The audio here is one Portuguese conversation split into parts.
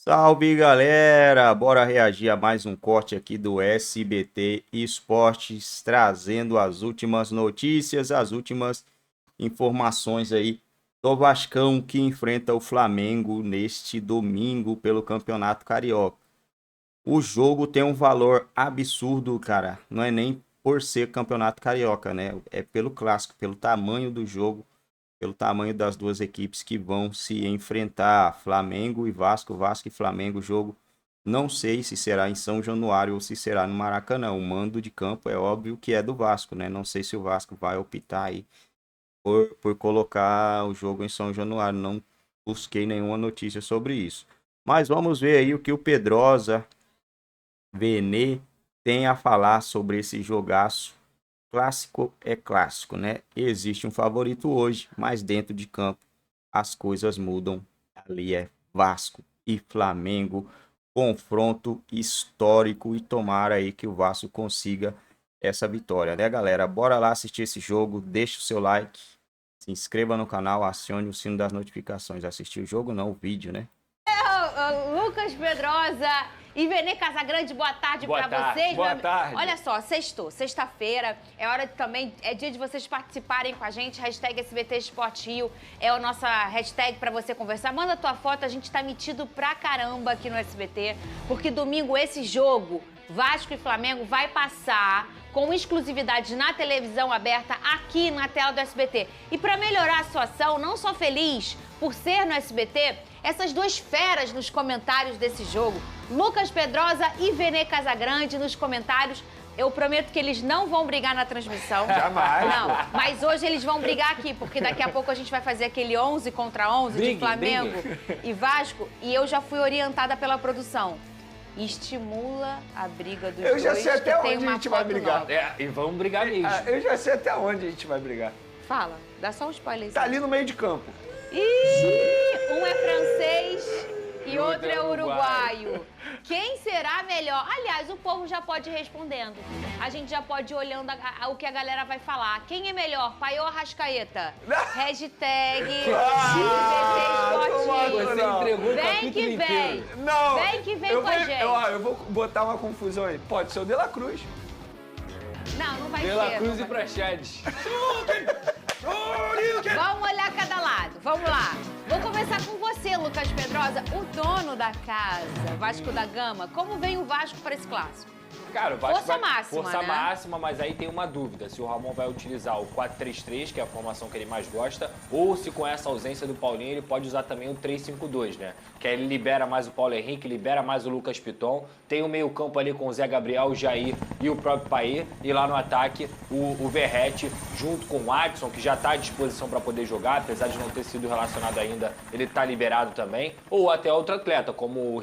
Salve galera! Bora reagir a mais um corte aqui do SBT Esportes, trazendo as últimas notícias, as últimas informações aí do Vascão que enfrenta o Flamengo neste domingo pelo Campeonato Carioca. O jogo tem um valor absurdo, cara. Não é nem por ser Campeonato Carioca, né? É pelo clássico, pelo tamanho do jogo, pelo tamanho das duas equipes que vão se enfrentar, Flamengo e Vasco, Vasco e Flamengo, jogo não sei se será em São Januário ou se será no Maracanã. O mando de campo é óbvio que é do Vasco, né? Não sei se o Vasco vai optar aí por colocar o jogo em São Januário. Não busquei nenhuma notícia sobre isso. Mas vamos ver aí o que o Pedrosa Vene tem a falar sobre esse jogaço. Clássico é clássico, né? Existe um favorito hoje, mas dentro de campo as coisas mudam. Ali é Vasco e Flamengo, confronto histórico e tomara aí que o Vasco consiga essa vitória, né, galera? Bora lá assistir esse jogo, deixa o seu like, se inscreva no canal, acione o sino das notificações. Assistir o jogo não, o vídeo, né? Lucas Pedrosa e Vene Casagrande, boa tarde Boa pra tarde, vocês. boa tarde. Olha só, sexta-feira, é hora também, é dia de vocês participarem com a gente, hashtag SBT Esporte Rio, é a nossa hashtag pra você conversar. Manda tua foto, a gente tá metido pra caramba aqui no SBT, porque domingo esse jogo, Vasco e Flamengo, vai passar com exclusividade na televisão aberta aqui na tela do SBT. E para melhorar a situação, não só feliz por ser no SBT, essas duas feras nos comentários desse jogo, Lucas Pedrosa e Vene Casagrande nos comentários. Eu prometo que eles não vão brigar na transmissão. Jamais. Não, mas hoje eles vão brigar aqui, porque daqui a pouco a gente vai fazer aquele 11 contra 11 de Flamengo e Vasco. E eu já fui orientada pela produção. Estimula a briga dos dois. Eu já sei até onde a gente vai brigar. Nova. É, e vamos brigar mesmo. Eu já sei até onde a gente vai brigar. Fala, dá só um spoiler. Tá ali no meio de campo. Ih, um é francês e outro é uruguaio. Quem será melhor? Aliás, o povo já pode ir respondendo. A gente já pode ir olhando o que a galera vai falar. Quem é melhor, Pai ou Arrascaeta? Hashtag Você entregou o Vem capítulo que vem. inteiro. Não. Vem que vem com a gente. Eu vou botar uma confusão aí. Pode ser o De La Cruz. Não vai ser. De La Cruz não e vai. Praxedes. Vamos olhar cada lado, vamos lá. Vou começar com você, Lucas Pedrosa, o dono da casa, Vasco da Gama. Como vem o Vasco para esse clássico? Cara, o Vasco Força vai... máxima, Força né? máxima, mas aí tem uma dúvida. Se o Ramon vai utilizar o 4-3-3, que é a formação que ele mais gosta, ou se com essa ausência do Paulinho ele pode usar também o 3-5-2, né? Que aí ele libera mais o Paulo Henrique, libera mais o Lucas Piton. Tem o meio campo ali com o Zé Gabriel, o Jair e o próprio Paê. E lá no ataque, o Verratti, junto com o Adson, que já está à disposição para poder jogar, apesar de não ter sido relacionado ainda, ele está liberado também. Ou até outro atleta, como o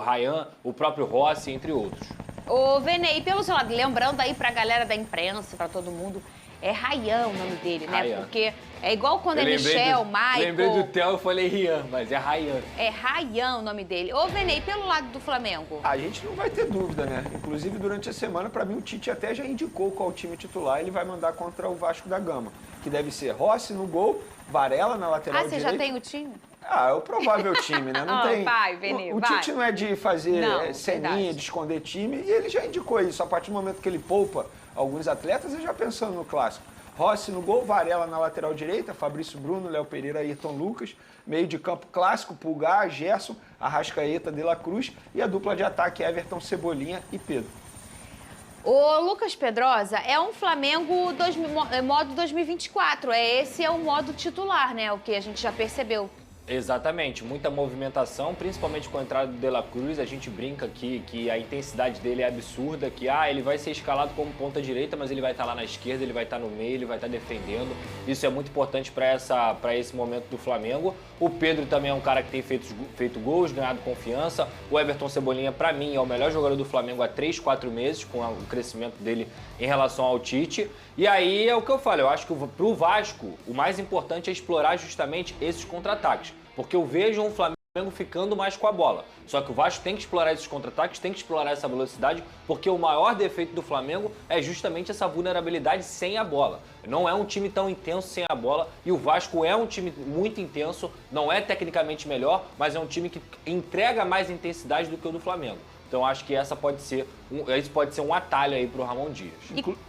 Ryan, o próprio Rossi, entre outros. Ô, Vene, e pelo seu lado, lembrando aí pra galera da imprensa, pra todo mundo, é Ryan o nome dele, né? Ryan. Porque é igual quando Eu é lembrei Michel, do- Michael. Lembrei do Theo, eu falei Rian, mas é Ryan. É Ryan o nome dele. Ô, Vene, e pelo lado do Flamengo? A gente não vai ter dúvida, né? Inclusive, durante a semana, pra mim, o Tite até já indicou qual time titular ele vai mandar contra o Vasco da Gama. Que deve ser Rossi no gol, Varela na lateral Você direita. já tem o time? É o provável time, né? Não Ah, tem. vai, Vene, o vai. Tite não é de fazer Não, ceninha, verdade. de esconder time, e ele já indicou isso. A partir do momento que ele poupa alguns atletas, ele já pensando no clássico. Rossi no gol, Varela na lateral direita, Fabrício Bruno, Léo Pereira, Ayrton Lucas. Meio de campo clássico, Pulgar, Gerson, Arrascaeta, De La Cruz. E a dupla de ataque, Everton, Cebolinha e Pedro. O Lucas Pedrosa é um Flamengo modo 2024. Esse é o modo titular, né? O que a gente já percebeu. Exatamente, muita movimentação, principalmente com a entrada do De La Cruz. A gente brinca aqui que a intensidade dele é absurda, que ele vai ser escalado como ponta direita, mas ele vai estar lá na esquerda, ele vai estar no meio, ele vai estar defendendo. Isso é muito importante para esse momento do Flamengo. O Pedro também é um cara que tem feito gols, ganhado confiança. O Everton Cebolinha, para mim, é o melhor jogador do Flamengo há 3, 4 meses, com o crescimento dele em relação ao Tite. E aí é o que eu falo, eu acho que pro Vasco, o mais importante é explorar justamente esses contra-ataques. Porque eu vejo um Flamengo Flamengo ficando mais com a bola. Só que o Vasco tem que explorar esses contra-ataques, tem que explorar essa velocidade, porque o maior defeito do Flamengo é justamente essa vulnerabilidade sem a bola. Não é um time tão intenso sem a bola, e o Vasco é um time muito intenso, não é tecnicamente melhor, mas é um time que entrega mais intensidade do que o do Flamengo. Então acho que esse pode ser um atalho aí pro Ramon Dias.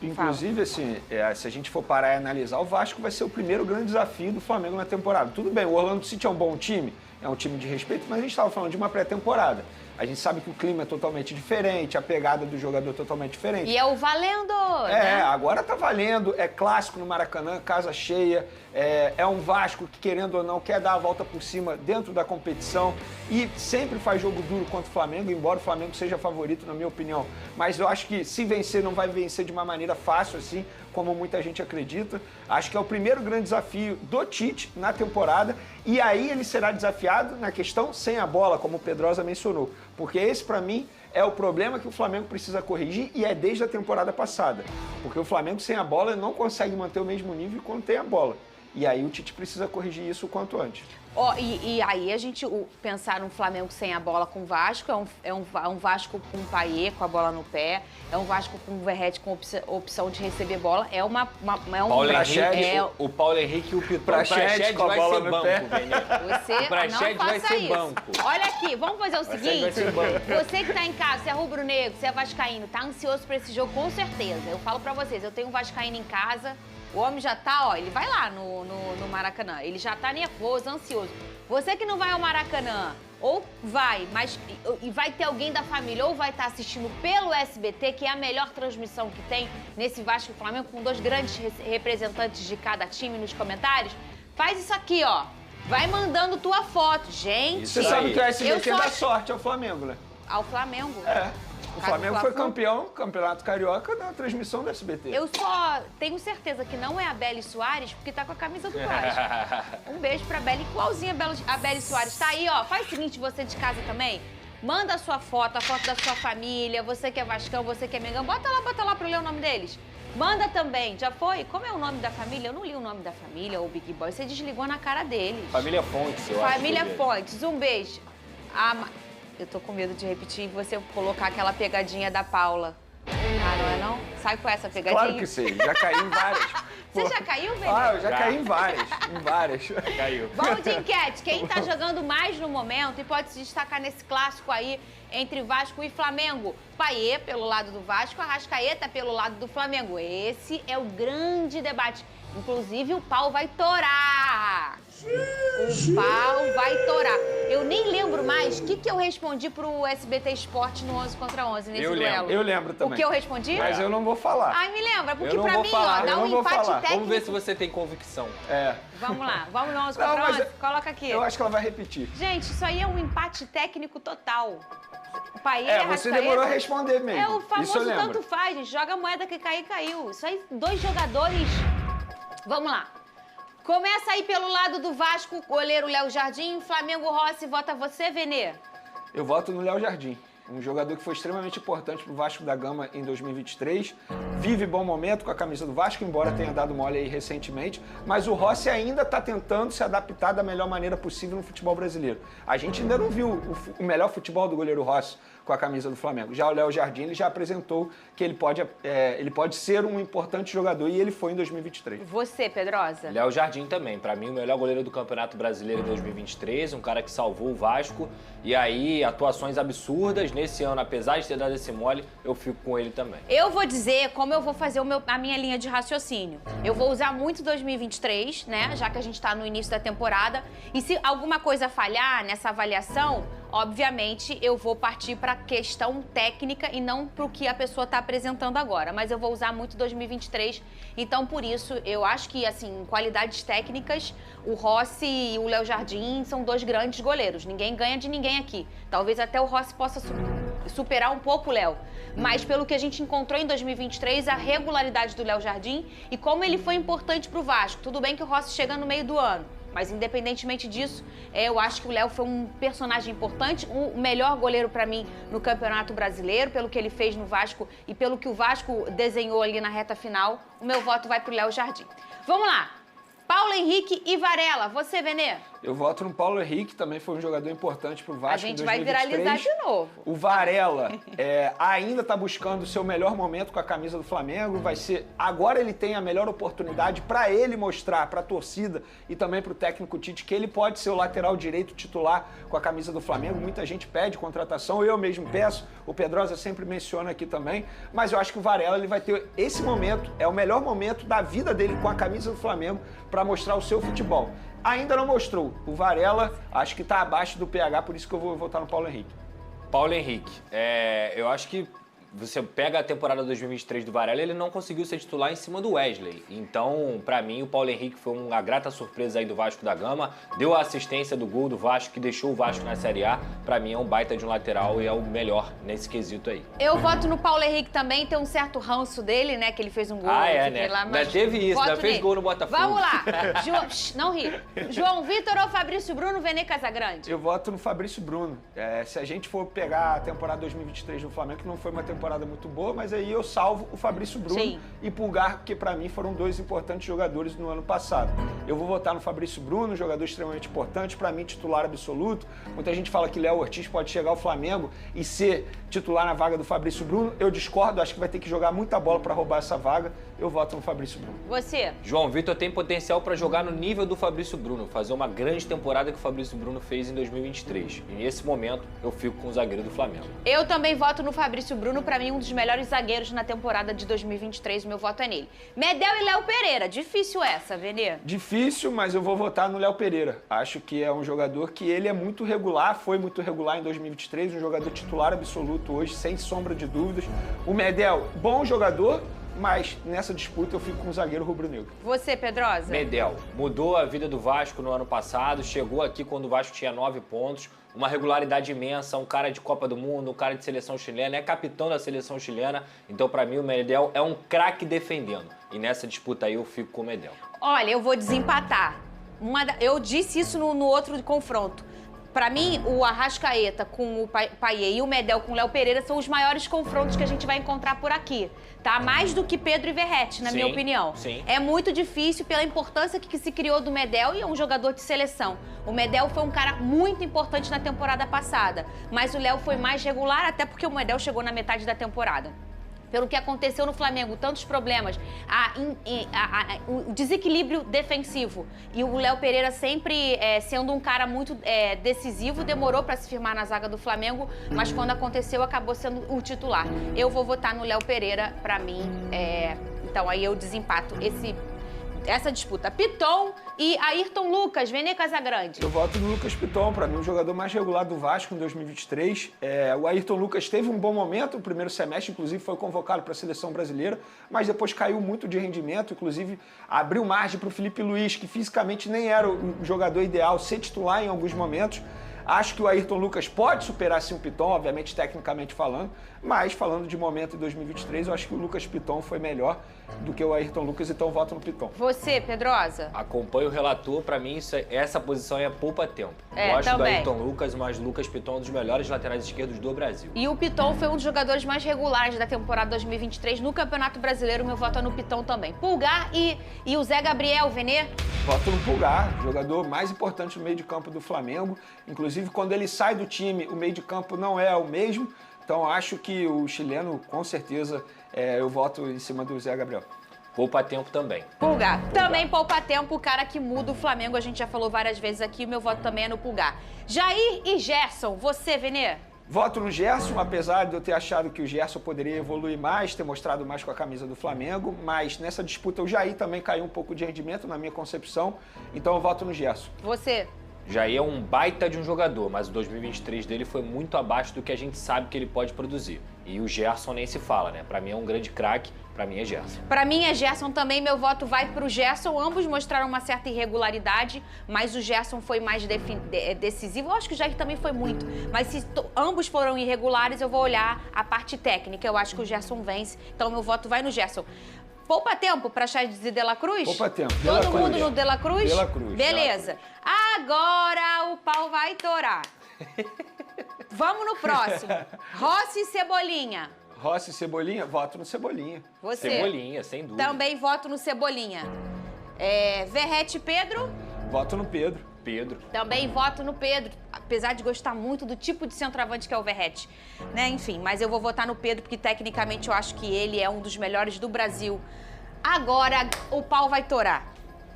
Inclusive, assim, se a gente for parar e analisar, o Vasco vai ser o primeiro grande desafio do Flamengo na temporada. Tudo bem, o Orlando City é um bom time, é um time de respeito, mas a gente estava falando de uma pré-temporada. A gente sabe que o clima é totalmente diferente, a pegada do jogador é totalmente diferente. E é o valendo, né? Agora tá valendo, é clássico no Maracanã, casa cheia, é um Vasco que, querendo ou não, quer dar a volta por cima dentro da competição e sempre faz jogo duro contra o Flamengo, embora o Flamengo seja favorito, na minha opinião. Mas eu acho que se vencer, não vai vencer de uma maneira fácil, assim, como muita gente acredita. Acho que é o primeiro grande desafio do Tite na temporada, e aí ele será desafiado na questão sem a bola, como o Pedrosa mencionou. Porque esse, para mim, é o problema que o Flamengo precisa corrigir, e é desde a temporada passada. Porque o Flamengo sem a bola não consegue manter o mesmo nível quando tem a bola. E aí o Tite precisa corrigir isso o quanto antes. E aí a gente pensar num Flamengo sem a bola com o Vasco, é um Vasco com o Payet com a bola no pé, é um Vasco com o Verratti com opção de receber bola, é um... O Paulo Henrique e o Pitão. Praxedes com a bola no pé. Você Praxedes não vai faça ser isso. banco. Olha aqui, vamos fazer o seguinte, vai ser banco. você que tá em casa, você é rubro-negro, você é vascaíno, tá ansioso pra esse jogo, com certeza. Eu falo pra vocês, eu tenho um vascaíno em casa. O homem já tá, ele vai lá no Maracanã, ele já tá nervoso, ansioso. Você que não vai ao Maracanã, ou vai, mas e vai ter alguém da família, ou vai estar assistindo pelo SBT, que é a melhor transmissão que tem nesse Vasco e Flamengo, com 2 grandes representantes de cada time nos comentários, faz isso aqui, ó. Vai mandando tua foto, gente. Você sabe que o SBT dá sorte ao Flamengo, né? Ao Flamengo? O Flamengo foi campeão, campeonato carioca, na transmissão do SBT. Eu só tenho certeza que não é a Beli Soares, porque tá com a camisa do Vasco. Um beijo pra Beli, igualzinha a Beli Soares. Tá aí, ó. Faz o seguinte, você de casa também. Manda a sua foto, a foto da sua família, você que é vascão, você que é mengão. Bota lá pra eu ler o nome deles. Manda também, já foi? Como é o nome da família? Eu não li o nome da família, o Big Boy. Você desligou na cara deles. Família Fontes, eu acho. Família Fontes, um beijo. Eu tô com medo de repetir e você colocar aquela pegadinha da Paula. Não é não? Sabe qual é essa pegadinha? Claro que sei, já caí em várias. Você já caiu, velho? Eu já caí em várias. Caiu. Vamos de enquete. Quem tá jogando mais no momento e pode se destacar nesse clássico aí entre Vasco e Flamengo? Payet pelo lado do Vasco, Arrascaeta pelo lado do Flamengo. Esse é o grande debate. Inclusive, o pau vai torar. O pau vai torar. Eu nem lembro mais o que eu respondi pro SBT Esporte no 11 contra 11 nesse duelo. Eu lembro também. O que eu respondi? Mas eu não vou falar. Ai, me lembra, porque Eu não pra vou mim, falar, ó, dá eu um não vou empate falar. técnico. Vamos ver se você tem convicção. Vamos lá, vamos no 11 Não, contra mas 11? Coloca aqui. Eu acho que ela vai repetir. Gente, isso aí é um empate técnico total. O Payet, Você Arrascaeta, demorou a responder mesmo. É o Isso famoso eu lembro. tanto faz, gente. Joga a moeda que cair, caiu. Isso aí, 2 jogadores. Vamos lá. Começa aí pelo lado do Vasco, goleiro Léo Jardim, Flamengo Rossi, vota você, Venê? Eu voto no Léo Jardim. Um jogador que foi extremamente importante para o Vasco da Gama em 2023. Vive bom momento com a camisa do Vasco, embora tenha dado mole aí recentemente. Mas o Rossi ainda está tentando se adaptar da melhor maneira possível no futebol brasileiro. A gente ainda não viu o melhor futebol do goleiro Rossi com a camisa do Flamengo. Já o Léo Jardim, ele já apresentou que ele pode ser um importante jogador, e ele foi em 2023. Você, Pedrosa? Léo Jardim também. Pra mim, o melhor goleiro do Campeonato Brasileiro em 2023. Um cara que salvou o Vasco. E aí, atuações absurdas. Nesse ano, apesar de ter dado esse mole, eu fico com ele também. Eu vou dizer como eu vou fazer a minha linha de raciocínio. Eu vou usar muito 2023, né? Já que a gente tá no início da temporada. E se alguma coisa falhar nessa avaliação, obviamente, eu vou partir para a questão técnica e não para o que a pessoa está apresentando agora. Mas eu vou usar muito 2023, então por isso eu acho que, assim, em qualidades técnicas, o Rossi e o Léo Jardim são 2 grandes goleiros. Ninguém ganha de ninguém aqui. Talvez até o Rossi possa superar um pouco o Léo. Mas pelo que a gente encontrou em 2023, a regularidade do Léo Jardim e como ele foi importante para o Vasco. Tudo bem que o Rossi chega no meio do ano. Mas, independentemente disso, eu acho que o Léo foi um personagem importante, o melhor goleiro para mim no Campeonato Brasileiro, pelo que ele fez no Vasco e pelo que o Vasco desenhou ali na reta final. O meu voto vai pro Léo Jardim. Vamos lá. Paulo Henrique e Varela. Você, Venê? Eu voto no Paulo Henrique, também foi um jogador importante pro Vasco. A gente em vai 2023. viralizar de novo. O Varela ainda está buscando o seu melhor momento com a camisa do Flamengo. Agora ele tem a melhor oportunidade para ele mostrar para a torcida e também para o técnico Tite que ele pode ser o lateral direito titular com a camisa do Flamengo. Muita gente pede contratação, eu mesmo peço. O Pedrosa sempre menciona aqui também. Mas eu acho que o Varela ele vai ter esse momento, é o melhor momento da vida dele com a camisa do Flamengo para mostrar o seu futebol. Ainda não mostrou. O Varela, acho que está abaixo do PH, por isso que eu vou votar no Paulo Henrique. Paulo Henrique, eu acho que você pega a temporada 2023 do Varela, ele não conseguiu ser titular em cima do Wesley. Então, pra mim, o Paulo Henrique foi uma grata surpresa aí do Vasco da Gama. Deu a assistência do gol do Vasco, que deixou o Vasco na Série A. Pra mim, é um baita de um lateral e é o melhor nesse quesito aí. Eu voto no Paulo Henrique também, tem um certo ranço dele, né? Que ele fez um gol. Né? Lá, ainda teve isso, ainda fez gol no Botafogo. Vamos lá. Não ri. João Vitor ou Fabrício Bruno, Vene Casagrande? Eu voto no Fabrício Bruno. Se a gente for pegar a temporada 2023 do Flamengo, que não foi uma temporada muito boa, mas aí eu salvo o Fabrício Bruno. Sim. E Pulgar, que pra mim foram dois importantes jogadores no ano passado. Eu vou votar no Fabrício Bruno, jogador extremamente importante, pra mim titular absoluto. Muita gente fala que Léo Ortiz pode chegar ao Flamengo e ser titular na vaga do Fabrício Bruno. Eu discordo, acho que vai ter que jogar muita bola pra roubar essa vaga. Eu voto no Fabrício Bruno. Você? João Vitor tem potencial pra jogar no nível do Fabrício Bruno, fazer uma grande temporada que o Fabrício Bruno fez em 2023. E nesse momento, eu fico com o zagueiro do Flamengo. Eu também voto no Fabrício Bruno, pra mim um dos melhores zagueiros na temporada de 2023, o meu voto é nele. Medel e Léo Pereira, difícil essa, Vene? Difícil, mas eu vou votar no Léo Pereira. Acho que é um jogador que ele é muito regular, foi muito regular em 2023, um jogador titular absoluto hoje, sem sombra de dúvidas. O Medel, bom jogador, mas nessa disputa eu fico com o zagueiro rubro-negro. Você, Pedrosa? Medel, mudou a vida do Vasco no ano passado, chegou aqui quando o Vasco tinha 9 pontos, uma regularidade imensa, um cara de Copa do Mundo, um cara de seleção chilena, é capitão da seleção chilena, então pra mim o Medel é um craque defendendo. E nessa disputa aí eu fico com o Medel. Olha, eu vou desempatar. Eu disse isso no outro confronto. Pra mim, o Arrascaeta com o Payet e o Medel com o Léo Pereira são os maiores confrontos que a gente vai encontrar por aqui, tá? Mais do que Pedro e Verratti, na minha opinião. Sim. É muito difícil pela importância que se criou do Medel e é um jogador de seleção. O Medel foi um cara muito importante na temporada passada, mas o Léo foi mais regular, até porque o Medel chegou na metade da temporada. Pelo que aconteceu no Flamengo, tantos problemas, o desequilíbrio defensivo. E o Léo Pereira sempre sendo um cara muito decisivo, demorou para se firmar na zaga do Flamengo, mas quando aconteceu, acabou sendo o titular. Eu vou votar no Léo Pereira, para mim, então aí eu desempato essa disputa. Piton e Ayrton Lucas, Vene Casagrande. Eu voto no Lucas Piton, para mim o jogador mais regular do Vasco em 2023. O Ayrton Lucas teve um bom momento no primeiro semestre, inclusive foi convocado para a seleção brasileira, mas depois caiu muito de rendimento, inclusive abriu margem para o Felipe Luiz, que fisicamente nem era o jogador ideal, ser titular em alguns momentos. Acho que o Ayrton Lucas pode superar sim o Piton, obviamente tecnicamente falando, mas falando de momento em 2023, eu acho que o Lucas Piton foi melhor do que o Ayrton Lucas, então eu voto no Piton. Você, Pedrosa? Acompanho o relator, pra mim essa posição é poupa-tempo. Gosto também do Ayrton Lucas, mas Lucas Piton é um dos melhores laterais esquerdos do Brasil. E o Piton foi um dos jogadores mais regulares da temporada 2023 no Campeonato Brasileiro, meu voto é no Piton também. Pulgar e o Zé Gabriel, Vene? Voto no Pulgar, jogador mais importante no meio de campo do Flamengo. Inclusive, quando ele sai do time, o meio de campo não é o mesmo. Então, acho que o chileno, com certeza, eu voto em cima do Zé Gabriel. Poupa-tempo também. Pulgar. Também poupa-tempo, o cara que muda o Flamengo. A gente já falou várias vezes aqui, o meu voto também é no Pulgar. Jair e Gerson, você, Vene? Voto no Gerson, apesar de eu ter achado que o Gerson poderia evoluir mais, ter mostrado mais com a camisa do Flamengo, mas nessa disputa o Jair também caiu um pouco de rendimento, na minha concepção, então eu voto no Gerson. Você? Jair é um baita de um jogador, mas o 2023 dele foi muito abaixo do que a gente sabe que ele pode produzir. E o Gerson nem se fala, né? Pra mim é um grande craque, pra mim é Gerson. Pra mim é Gerson também, meu voto vai pro Gerson. Ambos mostraram uma certa irregularidade, mas o Gerson foi mais decisivo. Eu acho que o Jair também foi muito, mas se ambos foram irregulares, eu vou olhar a parte técnica. Eu acho que o Gerson vence, então meu voto vai no Gerson. Poupa tempo para Chaves e De La Cruz? Poupa tempo. Todo mundo no De La Cruz? De La Cruz. Beleza. Agora o pau vai torar. Vamos no próximo. Rossi e Cebolinha. Rossi e Cebolinha? Voto no Cebolinha. Você? Cebolinha, sem dúvida. Também voto no Cebolinha. Verratti e Pedro? Voto no Pedro. Pedro. Também voto no Pedro, apesar de gostar muito do tipo de centroavante que é o Verratti, né? Enfim, mas eu vou votar no Pedro porque tecnicamente eu acho que ele é um dos melhores do Brasil. Agora o pau vai torar.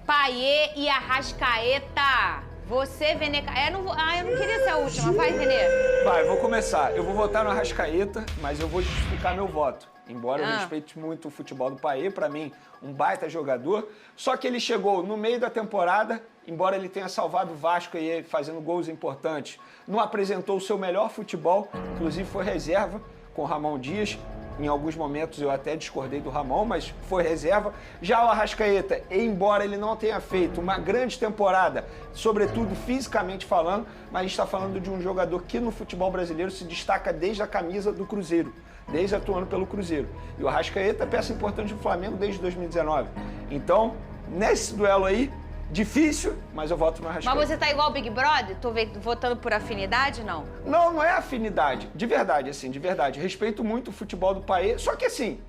Payet e Arrascaeta. Você, Vene... eu não queria ser a última. Vai, Renê. Vai, eu vou começar. Eu vou votar no Arrascaeta, mas eu vou justificar meu voto. Embora eu respeite muito o futebol do Payet, pra mim, um baita jogador. Só que ele chegou no meio da temporada, embora ele tenha salvado o Vasco aí, fazendo gols importantes, não apresentou o seu melhor futebol, inclusive foi reserva com o Ramon Dias. Em alguns momentos eu até discordei do Ramon, mas foi reserva. Já o Arrascaeta, embora ele não tenha feito uma grande temporada, sobretudo fisicamente falando, mas a gente está falando de um jogador que no futebol brasileiro se destaca desde a camisa do Cruzeiro, desde atuando pelo Cruzeiro. E o Arrascaeta é peça importante do Flamengo desde 2019. Então, nesse duelo aí, difícil, mas eu voto no Arrascaeta. Mas você tá igual o Big Brother? Tô votando por afinidade, não? Não, não é afinidade. De verdade, assim, de verdade. Respeito muito o futebol do Payet. Só que, assim,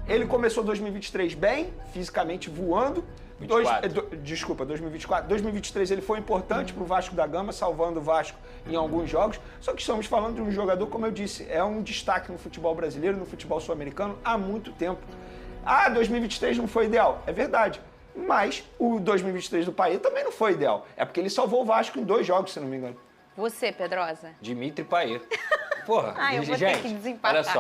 ele começou 2023 bem, fisicamente voando. 2024. 2023 ele foi importante pro Vasco da Gama, salvando o Vasco em alguns jogos. Só que estamos falando de um jogador, como eu disse, é um destaque no futebol brasileiro, no futebol sul-americano, há muito tempo. 2023 não foi ideal. É verdade. Mas o 2023 do Payet também não foi ideal. É porque ele salvou o Vasco em 2 jogos, se não me engano. Você, Pedrosa? Dimitri Payet. Porra, eu vou ter que desempatar. Olha só,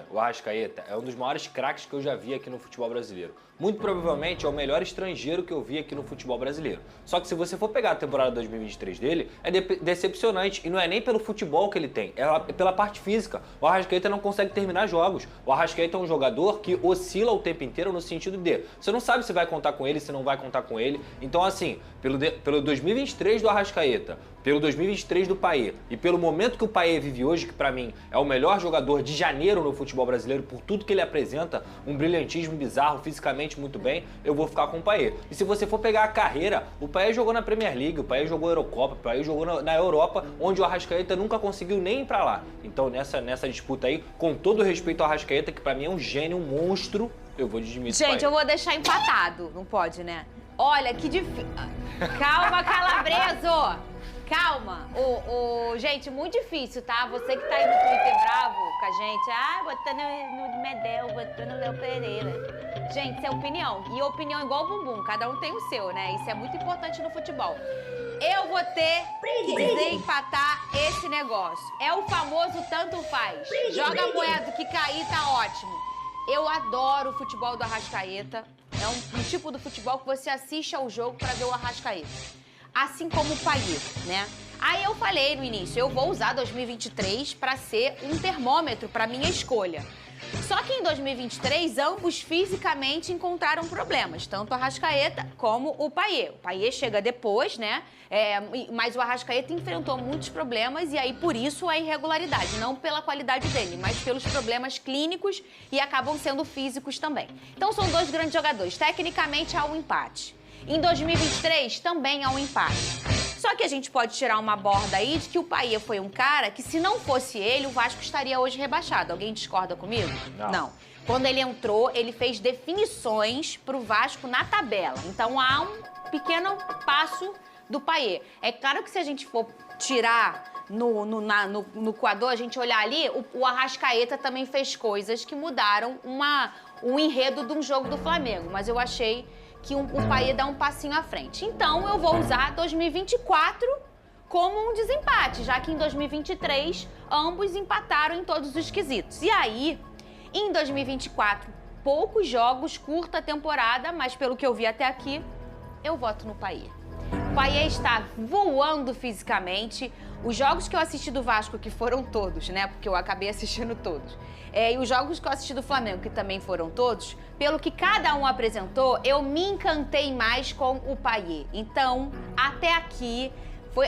o Arrascaeta é um dos maiores craques que eu já vi aqui no futebol brasileiro. Muito provavelmente é o melhor estrangeiro que eu vi aqui no futebol brasileiro. Só que se você for pegar a temporada 2023 dele, é decepcionante. E não é nem pelo futebol que ele tem, é pela parte física. O Arrascaeta não consegue terminar jogos. O Arrascaeta é um jogador que oscila o tempo inteiro no sentido de você não sabe se vai contar com ele, se não vai contar com ele. Então, assim, pelo 2023 do Arrascaeta, pelo 2023 do Payet e pelo momento que o Payet vive hoje, que pra mim é o melhor jogador de janeiro no futebol brasileiro, por tudo que ele apresenta, um brilhantismo bizarro, fisicamente muito bem, eu vou ficar com o Payet. E se você for pegar a carreira, o Payet jogou na Premier League, o Payet jogou na Eurocopa, o Payet jogou na Europa, onde o Arrascaeta nunca conseguiu nem ir pra lá. Então nessa disputa aí, com todo o respeito ao Arrascaeta, que pra mim é um gênio, um monstro, eu vou de Dimitri Payet. Gente, eu vou deixar empatado, não pode, né? Olha, que difícil. Calma, Calabreso! Calma. Gente, muito difícil, tá? Você que tá aí no Twitter bravo com a gente. Botando no Medel, botando no Léo Pereira. Gente, isso é opinião. E opinião igual bumbum. Cada um tem o seu, né? Isso é muito importante no futebol. Eu vou ter que desempatar esse negócio. É o famoso tanto faz. Joga a moeda, que cair tá ótimo. Eu adoro o futebol do Arrascaeta. É um tipo do futebol que você assiste ao jogo pra ver o Arrascaeta. Assim como o Payet, né? Aí eu falei no início, eu vou usar 2023 para ser um termômetro para minha escolha. Só que em 2023, ambos fisicamente encontraram problemas, tanto o Arrascaeta como o Payet. O Payet chega depois, né? Mas o Arrascaeta enfrentou muitos problemas e aí por isso a irregularidade, não pela qualidade dele, mas pelos problemas clínicos e acabam sendo físicos também. Então são 2 grandes jogadores, tecnicamente há um empate. Em 2023 também há um empate. Só que a gente pode tirar uma borda aí de que o Payet foi um cara que, se não fosse ele, o Vasco estaria hoje rebaixado. Alguém discorda comigo? Não. Quando ele entrou, ele fez definições pro Vasco na tabela. Então há um pequeno passo do Payet. É claro que se a gente for tirar no coador, a gente olhar ali, o Arrascaeta também fez coisas que mudaram o enredo de um jogo do Flamengo. Mas eu achei que o Payet dá um passinho à frente. Então, eu vou usar 2024 como um desempate, já que em 2023 ambos empataram em todos os quesitos. E aí, em 2024, poucos jogos, curta temporada, mas pelo que eu vi até aqui, eu voto no Payet. O Payet está voando fisicamente. Os jogos que eu assisti do Vasco, que foram todos, né? Porque eu acabei assistindo todos. E os jogos que eu assisti do Flamengo, que também foram todos, pelo que cada um apresentou, eu me encantei mais com o Payet. Então, até aqui,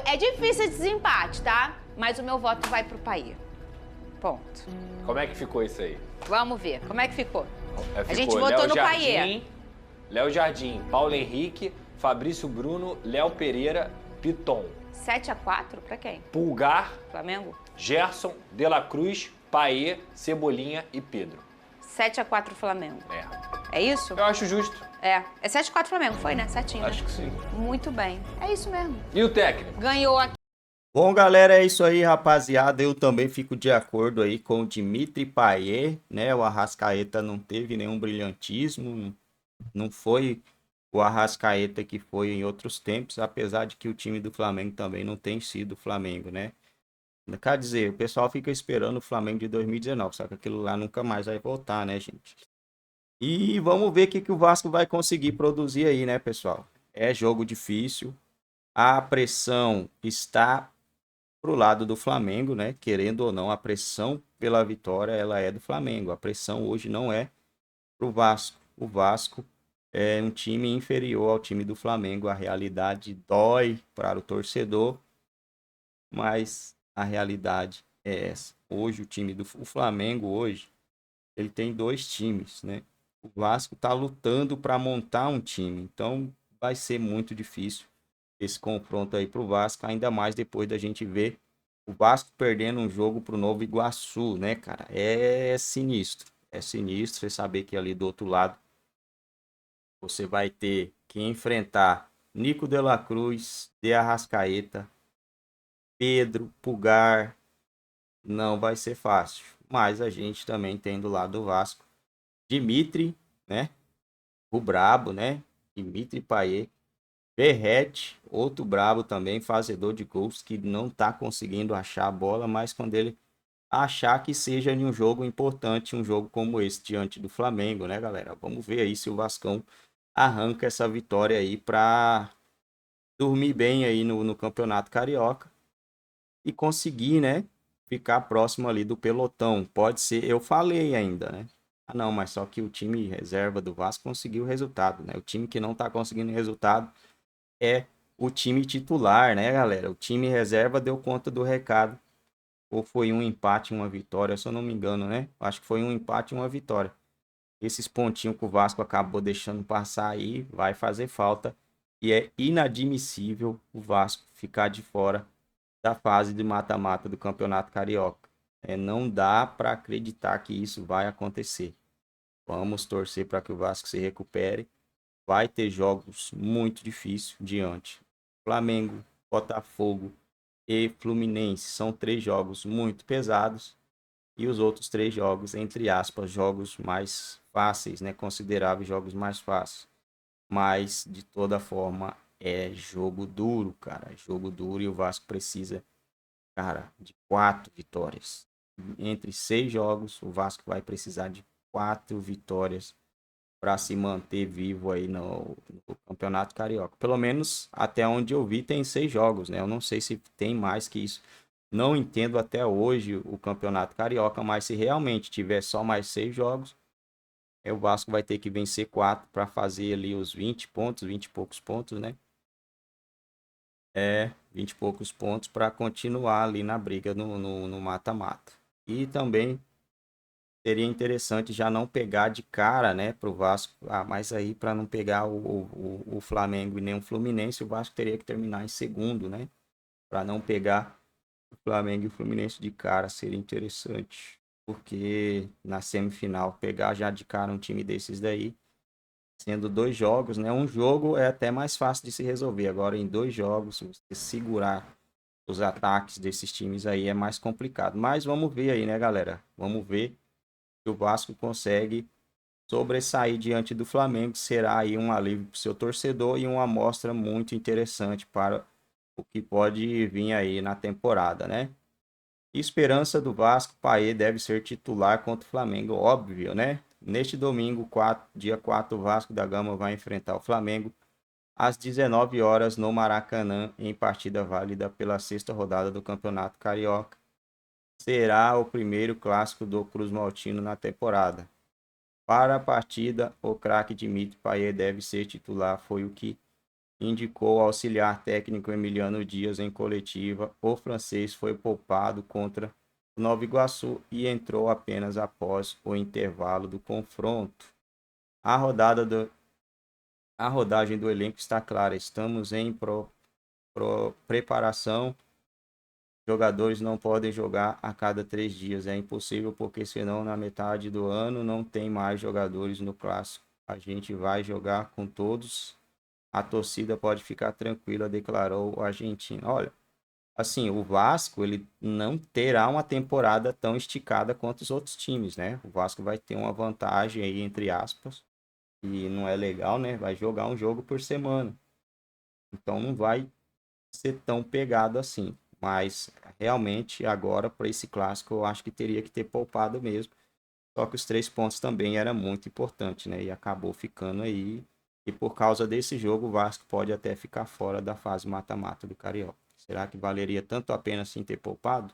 é difícil esse desempate, tá? Mas o meu voto vai pro Payet. Ponto. Como é que ficou isso aí? Vamos ver. Como é que ficou? A gente votou no Payet. Léo Jardim, Paulo Henrique, Fabrício Bruno, Léo Pereira, Piton. 7-4 pra quem? Pulgar, Flamengo? Gerson, De La Cruz, Payet, Cebolinha e Pedro. 7-4 Flamengo. É isso? Eu acho justo. É 7-4 Flamengo, foi, né? Certinho, Acho né? que sim. Muito bem. É isso mesmo. E o técnico? Ganhou aqui. Bom, galera, é isso aí, rapaziada. Eu também fico de acordo aí com o Dimitri Payet, né? O Arrascaeta não teve nenhum brilhantismo, não foi o Arrascaeta que foi em outros tempos, apesar de que o time do Flamengo também não tem sido o Flamengo, né? Quer dizer, o pessoal fica esperando o Flamengo de 2019, só que aquilo lá nunca mais vai voltar, né, gente? E vamos ver o que o Vasco vai conseguir produzir aí, né, pessoal? É jogo difícil, a pressão está pro lado do Flamengo, né? Querendo ou não, a pressão pela vitória, ela é do Flamengo. A pressão hoje não é pro Vasco. O Vasco é um time inferior ao time do Flamengo. A realidade dói para o torcedor, mas a realidade é essa. Hoje o Flamengo hoje, ele tem dois times, né? O Vasco tá lutando para montar um time. Então vai ser muito difícil esse confronto aí pro Vasco, ainda mais depois da gente ver o Vasco perdendo um jogo pro Novo Iguaçu, né, cara? É sinistro. É sinistro você saber que ali do outro lado você vai ter que enfrentar Nico de la Cruz, De Arrascaeta, Pedro, Pulgar. Não vai ser fácil. Mas a gente também tem do lado do Vasco Dimitri, né? O brabo, né? Dimitri Payet. Verratti, outro brabo também, fazedor de gols, que não tá conseguindo achar a bola, mas quando ele achar, que seja em um jogo importante, um jogo como esse diante do Flamengo, né, galera? Vamos ver aí se o Vascão arranca essa vitória aí pra dormir bem aí no Campeonato Carioca e conseguir, né, ficar próximo ali do pelotão. Pode ser, eu falei ainda, né? Ah, não, mas só que o time reserva do Vasco conseguiu o resultado, né? O time que não tá conseguindo resultado é o time titular, né, galera? O time reserva deu conta do recado. Ou foi um empate e uma vitória, se eu não me engano, né? Acho que foi um empate e uma vitória. Esses pontinhos que o Vasco acabou deixando passar aí vai fazer falta. E é inadmissível o Vasco ficar de fora da fase de mata-mata do Campeonato Carioca. Não dá para acreditar que isso vai acontecer. Vamos torcer para que o Vasco se recupere. Vai ter jogos muito difíceis diante. Flamengo, Botafogo e Fluminense. São 3 jogos muito pesados. E os outros 3 jogos, entre aspas, jogos mais fáceis, né? Consideráveis jogos mais fáceis. Mas, de toda forma, é jogo duro, cara. É jogo duro e o Vasco precisa, cara, de 4 vitórias. Entre 6 jogos, o Vasco vai precisar de 4 vitórias para se manter vivo aí no Campeonato Carioca. Pelo menos até onde eu vi tem 6 jogos, né? Eu não sei se tem mais que isso. Não entendo até hoje o Campeonato Carioca, mas se realmente tiver só mais 6 jogos, o Vasco vai ter que vencer 4 para fazer ali os 20 pontos, 20 e poucos pontos, né? 20 e poucos pontos para continuar ali na briga no mata-mata. E também seria interessante já não pegar de cara, né, pro Vasco. Mas aí para não pegar o Flamengo e nem o Fluminense, o Vasco teria que terminar em segundo, né? Para não pegar o Flamengo e o Fluminense de cara, seria interessante. Porque na semifinal, pegar já de cara um time desses daí, sendo 2 jogos, né? Um jogo é até mais fácil de se resolver. Agora, em 2 jogos, você segurar os ataques desses times aí é mais complicado. Mas vamos ver aí, né, galera? Vamos ver se o Vasco consegue sobressair diante do Flamengo. Será aí um alívio para o seu torcedor e uma amostra muito interessante para o que pode vir aí na temporada, né? Esperança do Vasco, Payet deve ser titular contra o Flamengo, óbvio, né? Neste domingo, dia 4, o Vasco da Gama vai enfrentar o Flamengo às 19 horas no Maracanã, em partida válida pela 6ª rodada do Campeonato Carioca. Será o primeiro clássico do Cruz Maltino na temporada. Para a partida, o craque Dimitri Payet deve ser titular, foi o que indicou o auxiliar técnico Emiliano Dias em coletiva. O francês foi poupado contra o Nova Iguaçu e entrou apenas após o intervalo do confronto. A rodagem do elenco está clara. Estamos em preparação. Jogadores não podem jogar a cada 3 dias. É impossível porque senão na metade do ano não tem mais jogadores no clássico A gente vai jogar com todos. A torcida pode ficar tranquila, declarou o argentino. Olha, assim, o Vasco, ele não terá uma temporada tão esticada quanto os outros times, né? O Vasco vai ter uma vantagem aí, entre aspas, e não é legal, né? Vai jogar um jogo por semana. Então não vai ser tão pegado assim. Mas realmente agora, para esse clássico, eu acho que teria que ter poupado mesmo. Só que os 3 pontos também era muito importante, né? E acabou ficando aí. E por causa desse jogo, o Vasco pode até ficar fora da fase mata-mata do Carioca. Será que valeria tanto a pena assim ter poupado?